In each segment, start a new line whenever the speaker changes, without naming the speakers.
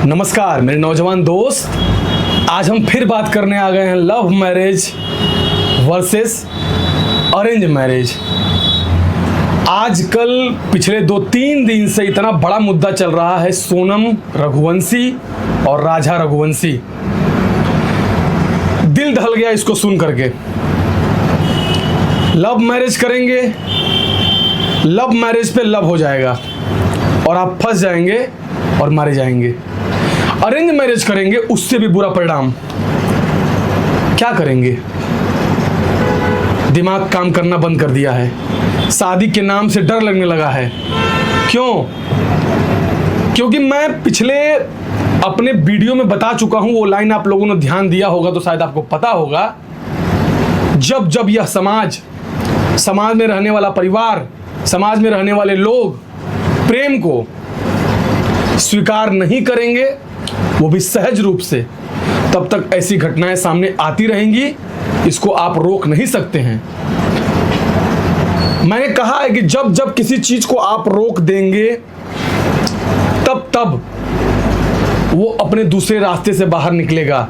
नमस्कार मेरे नौजवान दोस्त, आज हम फिर बात करने आ गए हैं love marriage versus arrange marriage. आजकल पिछले 2-3 दिन से इतना बड़ा मुद्दा चल रहा है सोनम रघुवंशी और राजा रघुवंशी। दिल दहल गया इसको सुन करके। लव मैरिज करेंगे, लव मैरिज पे लव हो जाएगा और आप फंस जाएंगे और मारे जाएंगे। अरेंज मैरिज करेंगे, उससे भी बुरा परिणाम। क्या करेंगे? दिमाग काम करना बंद कर दिया है। शादी के नाम से डर लगने लगा है। क्यों? क्योंकि मैं पिछले अपने वीडियो में बता चुका हूं, वो लाइन आप लोगों ने ध्यान दिया होगा तो शायद आपको पता होगा। जब जब यह समाज में रहने वाला परिवार, समाज में रहने वाले लोग प्रेम को स्वीकार नहीं करेंगे, वो भी सहज रूप से, तब तक ऐसी घटनाएं सामने आती रहेंगी। इसको आप रोक नहीं सकते हैं। मैंने कहा है कि जब जब किसी चीज को आप रोक देंगे तब तब वो अपने दूसरे रास्ते से बाहर निकलेगा।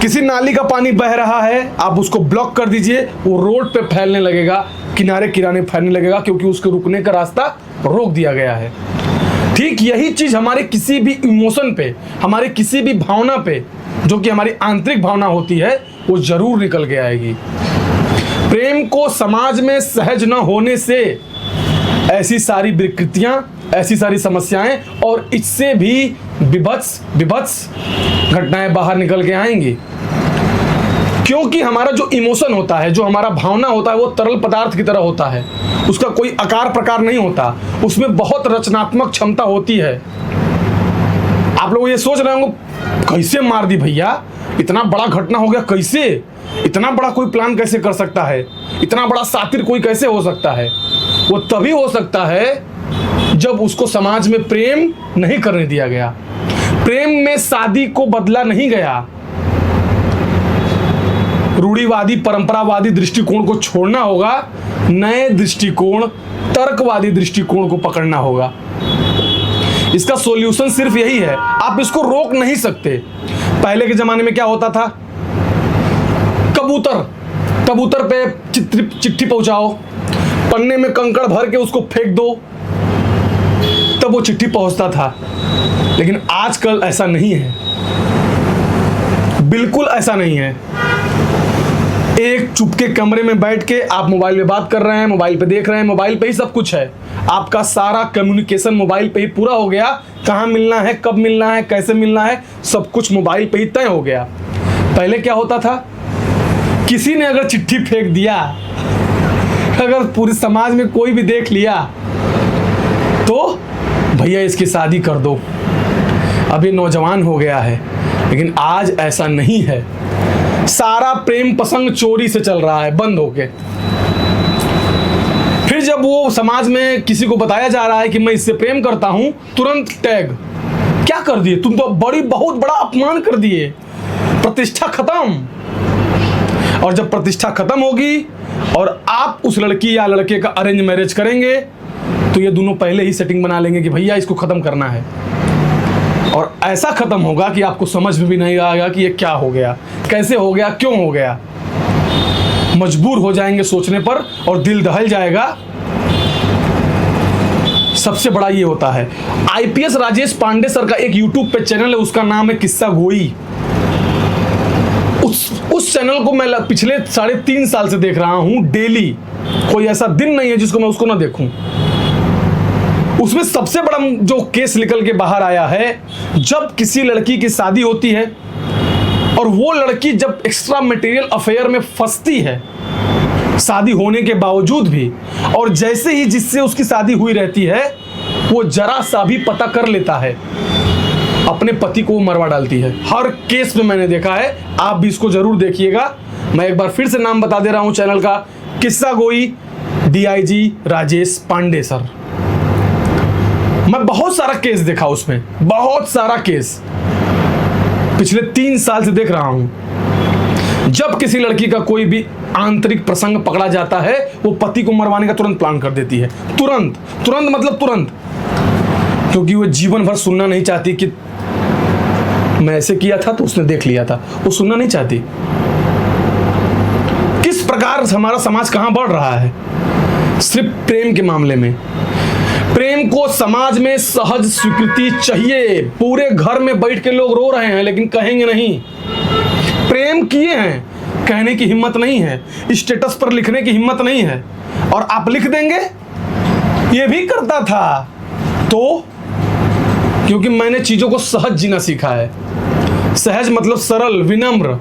किसी नाली का पानी बह रहा है, आप उसको ब्लॉक कर दीजिए, वो रोड पे फैलने लगेगा, किनारे किनारे फैलने लगेगा, क्योंकि उसके रुकने का रास्ता रोक दिया गया है। ठीक यही चीज हमारे किसी भी इमोशन पे, हमारे किसी भी भावना पे, जो कि हमारी आंतरिक भावना होती है, वो जरूर निकल के आएगी। प्रेम को समाज में सहज न होने से ऐसी सारी विकृतियां, ऐसी सारी समस्याएं और इससे भी विभत्स घटनाएं बाहर निकल के आएंगी। क्योंकि हमारा जो इमोशन होता है, जो हमारा भावना होता है, वो तरल पदार्थ की तरह होता है। उसका कोई आकार प्रकार नहीं होता, उसमें बहुत रचनात्मक क्षमता होती है। आप लोग ये सोच रहे होंगे कैसे मार दी भैया, इतना बड़ा घटना हो गया, कैसे इतना बड़ा कोई प्लान कैसे कर सकता है, इतना बड़ा सातिर कोई कैसे हो सकता है? वो तभी हो सकता है जब उसको समाज में प्रेम नहीं करने दिया गया, प्रेम में शादी को बदला नहीं गया। रूढ़िवादी परंपरावादी दृष्टिकोण को छोड़ना होगा, नए दृष्टिकोण, तर्कवादी दृष्टिकोण को पकड़ना होगा। इसका सॉल्यूशन सिर्फ यही है। आप इसको रोक नहीं सकते। पहले के जमाने में क्या होता था? कबूतर पे चिट्ठी पहुंचाओ, पन्ने में कंकड़ भर के उसको फेंक दो, तब वो चिट्ठी पहुंचता था। लेकिन आजकल ऐसा नहीं है, बिल्कुल ऐसा नहीं है। एक चुपके कमरे में बैठ के आप मोबाइल पे बात कर रहे हैं, मोबाइल पे देख रहे हैं, मोबाइल पे ही सब कुछ है। आपका सारा कम्युनिकेशन मोबाइल पे ही पूरा हो गया। कहाँ मिलना है, कब मिलना है, कैसे मिलना है, सब कुछ मोबाइल पे ही तय हो गया। पहले क्या होता था? किसी ने अगर चिट्ठी फेंक दिया, अगर पूरे समाज में कोई भी देख लिया तो भैया इसकी शादी कर दो। अब ये नौजवान हो गया है, लेकिन आज ऐसा नहीं है। सारा प्रेम प्रसंग चोरी से चल रहा है, बंद होके। फिर जब वो समाज में किसी को बताया जा रहा है कि मैं इससे प्रेम करता हूं, तुरंत टैग। क्या कर दिए तुम? तो बहुत बड़ा अपमान कर दिए, प्रतिष्ठा खत्म। और जब प्रतिष्ठा खत्म होगी और आप उस लड़की या लड़के का अरेंज मैरिज करेंगे, तो ये दोनों पहले ही सेटिंग बना लेंगे कि भैया इसको खत्म करना है। और ऐसा खत्म होगा कि आपको समझ में भी नहीं आएगा कि ये क्या हो गया, कैसे हो गया, क्यों हो गया। मजबूर हो जाएंगे सोचने पर और दिल दहल जाएगा। सबसे बड़ा ये होता है, आईपीएस राजेश पांडे सर का एक यूट्यूब पे चैनल है, उसका नाम है किस्सा गोई। उस चैनल को मैं पिछले 3.5 साल से देख रहा हूं डेली। कोई ऐसा दिन नहीं है जिसको मैं उसको ना देखूं। उसमें सबसे बड़ा जो केस निकल के बाहर आया है, जब किसी लड़की की शादी होती है और वो लड़की जब एक्स्ट्रा मटेरियल अफेयर में फंसती है शादी होने के बावजूद भी, और जैसे ही जिससे उसकी शादी हुई रहती है, वो जरा सा भी पता कर लेता है, अपने पति को मरवा डालती है। हर केस में मैंने देखा है, आप भी इसको जरूर देखिएगा। मैं एक बार फिर से नाम बता दे रहा हूं चैनल का, किस्सा गोई, डीआईजी राजेश पांडे सर। मैं बहुत सारा केस देखा उसमें, बहुत सारा केस पिछले 3 साल से देख रहा हूं। जब किसी लड़की का कोई भी आंतरिक प्रसंग पकड़ा जाता है, वो पति को मरवाने का तुरंत प्लान कर देती है। तुरंत मतलब तुरंत। क्योंकि वो जीवन भर सुनना नहीं चाहती कि मैं ऐसे किया था तो उसने देख लिया था, वो सुनना नहीं चाहती। किस प्रकार हमारा समाज कहां बढ़ रहा है? सिर्फ प्रेम के मामले में। प्रेम को समाज में सहज स्वीकृति चाहिए। पूरे घर में बैठ के लोग रो रहे हैं लेकिन कहेंगे नहीं। प्रेम किए हैं, कहने की हिम्मत नहीं है, स्टेटस पर लिखने की हिम्मत नहीं है। और आप लिख देंगे ये भी करता था, तो क्योंकि मैंने चीजों को सहज जीना सीखा है। सहज मतलब सरल, विनम्र।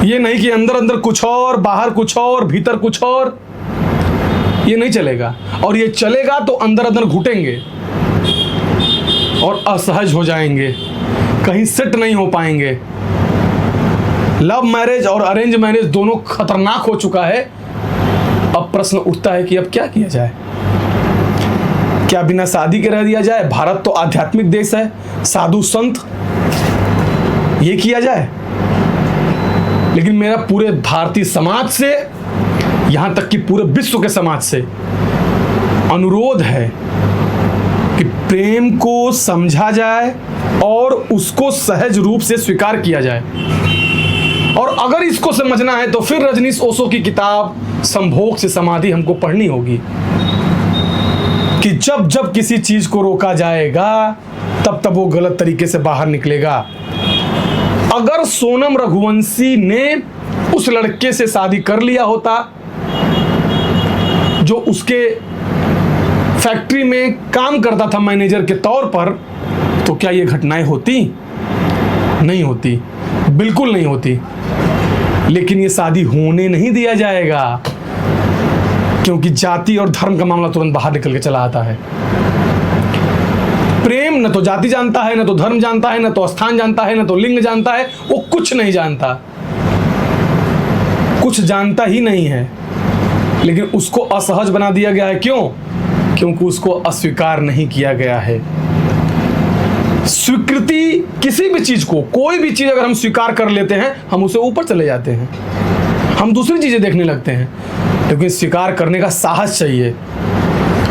ये नहीं कि अंदर अंदर कुछ और, बाहर कुछ और, भीतर कुछ और। ये नहीं चलेगा। और ये चलेगा तो अंदर अंदर घुटेंगे और असहज हो जाएंगे, कहीं सेट नहीं हो पाएंगे। लव मैरिज और अरेंज मैरिज दोनों खतरनाक हो चुका है। अब प्रश्न उठता है कि अब क्या किया जाए? क्या बिना शादी के रह दिया जाए? भारत तो आध्यात्मिक देश है, साधु संत, ये किया जाए? लेकिन मेरा पूरे भारतीय समाज से, यहां तक कि पूरे विश्व के समाज से अनुरोध है कि प्रेम को समझा जाए और उसको सहज रूप से स्वीकार किया जाए। और अगर इसको समझना है तो फिर रजनीश ओशो की किताब संभोग से समाधि हमको पढ़नी होगी कि जब जब किसी चीज को रोका जाएगा तब तब वो गलत तरीके से बाहर निकलेगा। अगर सोनम रघुवंशी ने उस लड़के से शादी कर लिया होता जो उसके फैक्ट्री में काम करता था मैनेजर के तौर पर, तो क्या ये घटनाएं होती? नहीं होती, बिल्कुल नहीं होती। लेकिन ये शादी होने नहीं दिया जाएगा क्योंकि जाति और धर्म का मामला तुरंत बाहर निकल के चला आता है। प्रेम न तो जाति जानता है, न तो धर्म जानता है, न तो स्थान जानता है, न तो लिंग जानता है। वो कुछ नहीं जानता, कुछ जानता ही नहीं है। लेकिन उसको असहज बना दिया गया है। क्यों? क्योंकि उसको अस्वीकार नहीं किया गया है। स्वीकृति किसी भी चीज को, कोई भी चीज अगर हम स्वीकार कर लेते हैं, हम उसे ऊपर चले जाते हैं, हम दूसरी चीजें देखने लगते हैं। लेकिन स्वीकार करने का साहस चाहिए,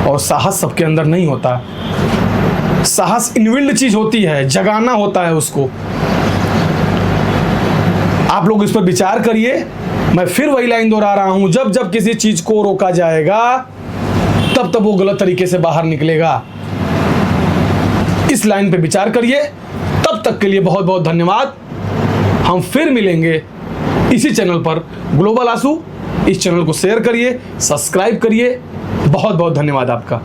और साहस सबके अंदर नहीं होता। साहस इनबिल्ड चीज होती है, जगाना होता है उसको। आप लोग इस पर विचार करिए। मैं फिर वही लाइन दोहरा रहा हूं, जब जब किसी चीज को रोका जाएगा तब तब वो गलत तरीके से बाहर निकलेगा। इस लाइन पे विचार करिए। तब तक के लिए बहुत बहुत धन्यवाद। हम फिर मिलेंगे इसी चैनल पर, ग्लोबल आंसू। इस चैनल को शेयर करिए, सब्सक्राइब करिए। बहुत बहुत धन्यवाद आपका।